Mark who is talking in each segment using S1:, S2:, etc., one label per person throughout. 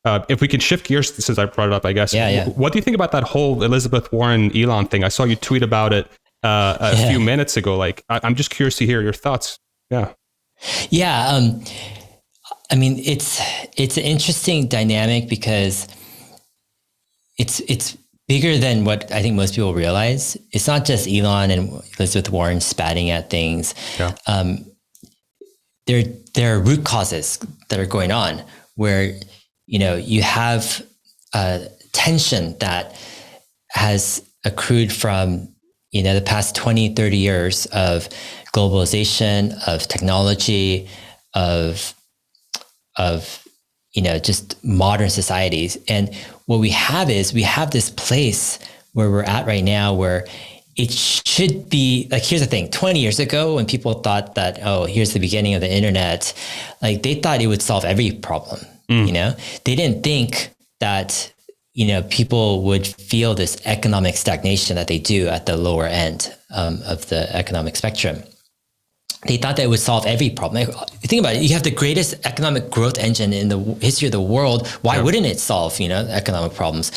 S1: If we can shift gears, since I brought it up, I guess.
S2: Yeah.
S1: What do you think about that whole Elizabeth Warren Elon thing? I saw you tweet about it a few minutes ago. Like, I'm just curious to hear your thoughts. Yeah.
S2: Yeah. I mean, it's an interesting dynamic because it's bigger than what I think most people realize. It's not just Elon and Elizabeth Warren spatting at things.
S1: Yeah.
S2: There are root causes that are going on where, you have tension that has accrued from, the past 20, 30 years of globalization, of technology, of just modern societies. And what we have is this place where we're at right now where it should be like, here's the thing, 20 years ago when people thought that, oh, here's the beginning of the internet, like they thought it would solve every problem. They didn't think that, people would feel this economic stagnation that they do at the lower end of the economic spectrum. They thought that it would solve every problem. Like, think about it. You have the greatest economic growth engine in the history of the world. Why wouldn't it solve, economic problems?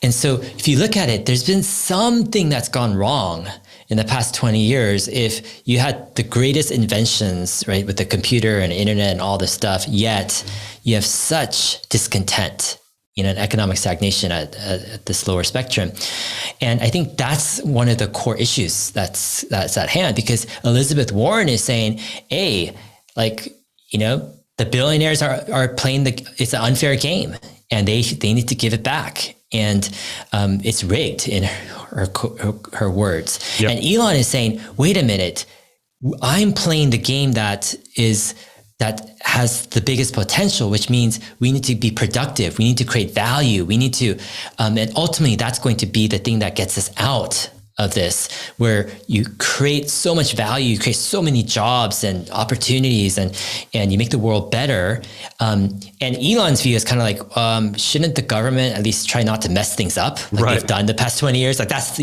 S2: And so if you look at it, there's been something that's gone wrong in the past 20 years. If you had the greatest inventions, right, with the computer and internet and all this stuff, yet you have such discontent, an economic stagnation at this lower spectrum. And I think that's one of the core issues that's at hand, because Elizabeth Warren is saying, hey, the billionaires are playing it's an unfair game and they need to give it back. And it's rigged in her words. Yep. And Elon is saying, wait a minute, I'm playing the game that has the biggest potential, which means we need to be productive. We need to create value. We need to, and ultimately that's going to be the thing that gets us out of this, where you create so much value, you create so many jobs and opportunities, and you make the world better. And Elon's view is kind of like, shouldn't the government at least try not to mess things up like they've done the past 20 years? Like that's,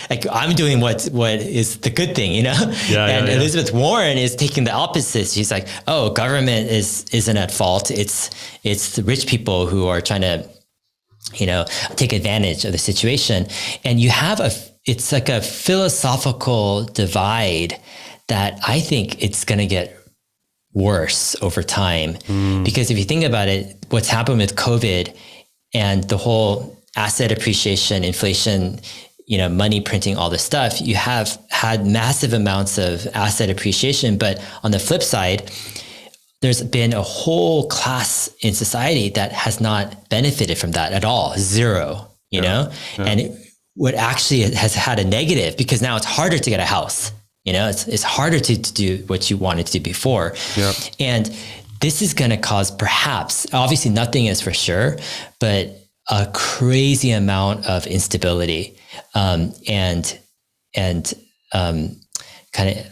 S2: like I'm doing what is the good thing, Elizabeth Warren is taking the opposite. She's like, oh, government isn't at fault. It's the rich people who are trying to, take advantage of the situation. And you have it's like a philosophical divide that I think it's going to get worse over time. Because if you think about it, what's happened with COVID and the whole asset appreciation, inflation, money printing, all this stuff, you have had massive amounts of asset appreciation. But on the flip side, there's been a whole class in society that has not benefited from that at all. Zero, know? Yeah. And what actually has had a negative, because now it's harder to get a house. It's harder to do what you wanted to do before. Yep. And this is going to cause, perhaps, obviously nothing is for sure, but a crazy amount of instability, and kind of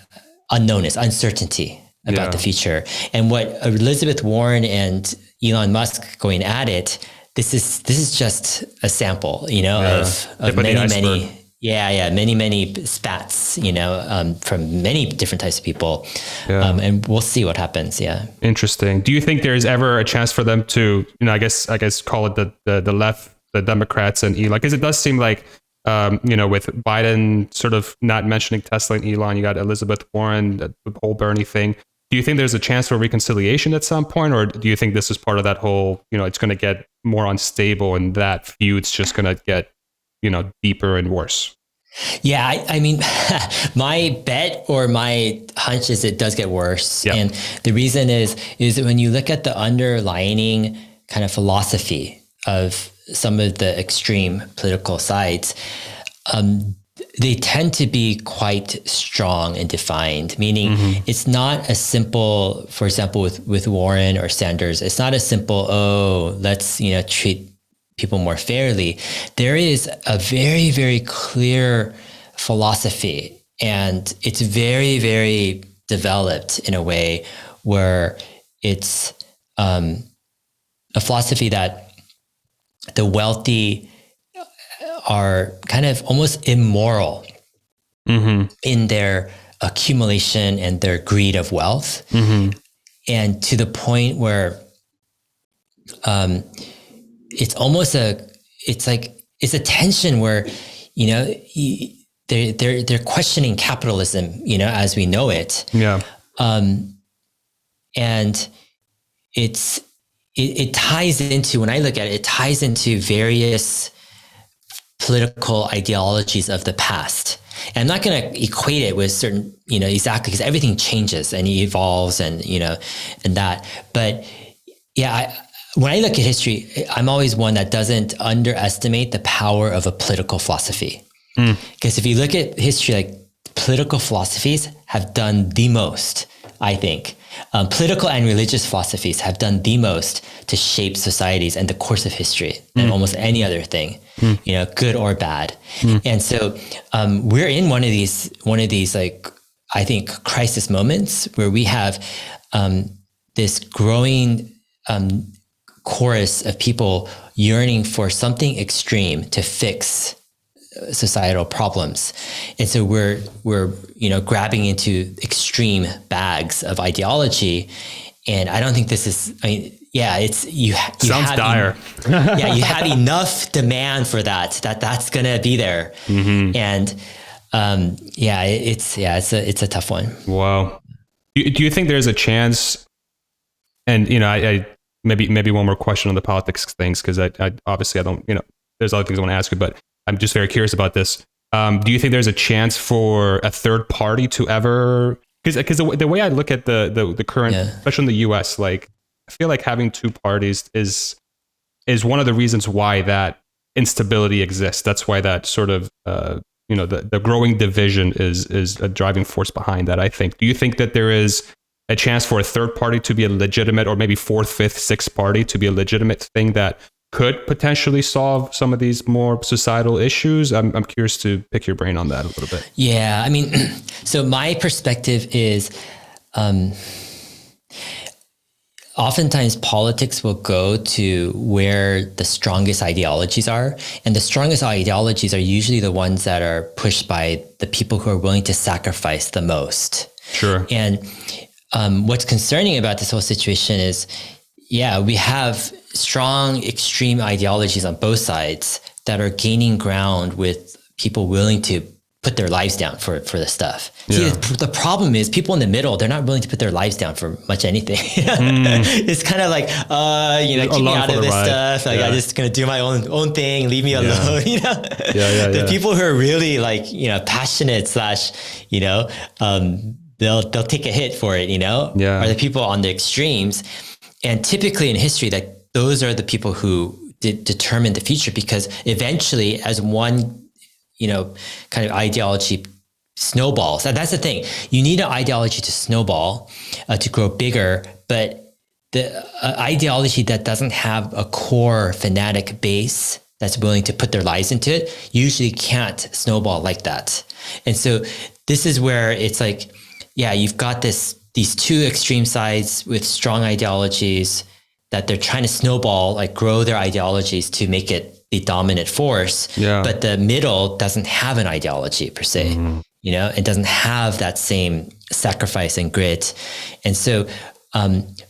S2: unknownness, uncertainty about the future. And what Elizabeth Warren and Elon Musk going at it, this is just a sample, of many spats, from many different types of people. Yeah. And we'll see what happens. Yeah.
S1: Interesting. Do you think there's ever a chance for them to, I guess call it the left, the Democrats and Elon? Because it does seem like, with Biden sort of not mentioning Tesla and Elon, you got Elizabeth Warren, the whole Bernie thing. Do you think there's a chance for reconciliation at some point, or do you think this is part of that whole, it's going to get more unstable and that feud's just going to get, deeper and worse?
S2: Yeah, I mean, my bet or my hunch is it does get worse. Yeah. And the reason is that when you look at the underlying kind of philosophy of some of the extreme political sides, they tend to be quite strong and defined, meaning it's not as simple, for example, with Warren or Sanders, it's not as simple, let's, treat people more fairly. There is a very, very clear philosophy, and it's very, very developed in a way where it's a philosophy that the wealthy are kind of almost immoral in their accumulation and their greed of wealth. And to the point where it's almost it's a tension where, they're questioning capitalism, as we know it.
S1: Yeah.
S2: And it ties into, when I look at it, it ties into various political ideologies of the past. And I'm not going to equate it with certain, exactly, because everything changes and evolves and that. But yeah, when I look at history, I'm always one that doesn't underestimate the power of a political philosophy. Because if you look at history, like political philosophies have done the most, I think. Political and religious philosophies have done the most to shape societies and the course of history than almost any other thing, good or bad. And so we're in one of these, like, I think, crisis moments where we have this growing chorus of people yearning for something extreme to fix societal problems. And so we're grabbing into extreme bags of ideology. And I don't think this is, it's, you
S1: sounds
S2: have
S1: dire.
S2: You have enough demand for that's going to be there. And it's a tough one.
S1: Wow. Do you think there's a chance, and, I maybe one more question on the politics things, because I obviously I don't, there's other things I want to ask you, but I'm just very curious about this. Do you think there's a chance for a third party to ever, because the way I look at the current, especially in the US, like, I feel like having two parties is one of the reasons why that instability exists. That's why that sort of, the growing division is a driving force behind that, I think. Do you think that there is a chance for a third party to be a legitimate, or maybe fourth, fifth, sixth party to be a legitimate thing that could potentially solve some of these more societal issues? I'm curious to pick your brain on that a little bit.
S2: Yeah, I mean, so my perspective is, oftentimes politics will go to where the strongest ideologies are, and the strongest ideologies are usually the ones that are pushed by the people who are willing to sacrifice the most.
S1: Sure.
S2: And what's concerning about this whole situation is, we have strong, extreme ideologies on both sides that are gaining ground with people willing to put their lives down for this stuff. See, the problem is people in the middle, they're not willing to put their lives down for much anything. It's kind of like, keep me out of this stuff. Like, I'm just going to do my own thing. Leave me alone. The people who are really, like, passionate / they'll take a hit for it, are the people on the extremes. And typically in history, that those are the people who determine the future, because eventually, as one, kind of ideology snowballs, and that's the thing, you need an ideology to snowball, to grow bigger. But the ideology that doesn't have a core fanatic base that's willing to put their lives into it usually can't snowball like that. And so this is where it's like, you've got these two extreme sides with strong ideologies that they're trying to snowball, like grow their ideologies to make it the dominant force. But the middle doesn't have an ideology per se, it doesn't have that same sacrifice and grit. And so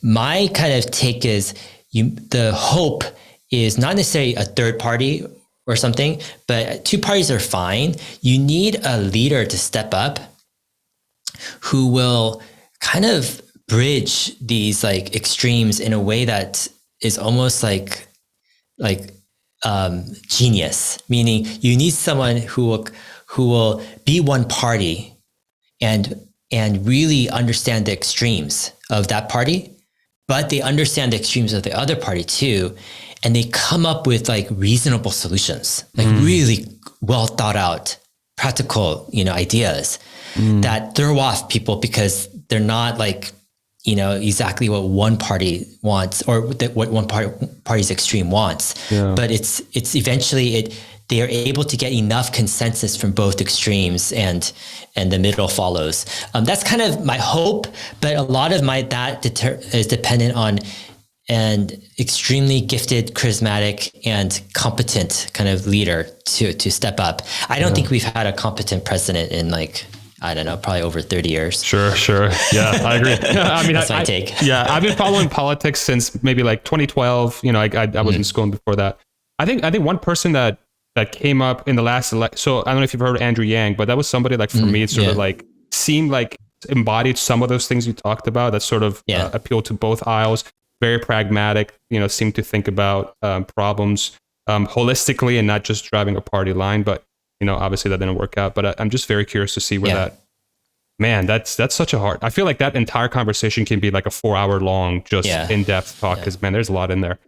S2: my kind of take is, the hope is not necessarily a third party or something, but two parties are fine. You need a leader to step up who will kind of bridge these, like, extremes in a way that is almost like genius. Meaning, you need someone who will be one party and really understand the extremes of that party, but they understand the extremes of the other party too, and they come up with, like, reasonable solutions, like really well thought out, practical, ideas that throw off people, because they're not, like, exactly what one party wants, or what one party's extreme wants. But it's eventually they are able to get enough consensus from both extremes, and the middle follows. That's kind of my hope, but a lot of is dependent on an extremely gifted, charismatic, and competent kind of leader to step up. I don't think we've had a competent president in, like, I don't know, probably over 30 years.
S1: Sure. Yeah, I agree. I mean,
S2: That's my take.
S1: Yeah, I've been following politics since maybe like 2012. You know, I was in school before that. I think one person that came up in the last so I don't know if you've heard of Andrew Yang, but that was somebody like for me, it sort of like seemed like embodied some of those things you talked about that sort of appealed to both aisles. Very pragmatic, you know, seemed to think about problems holistically and not just driving a party line. But, you know, obviously that didn't work out. But I'm just very curious to see where that, man, that's such a I feel like that entire conversation can be like a 4-hour long, just in-depth talk because, man, there's a lot in there.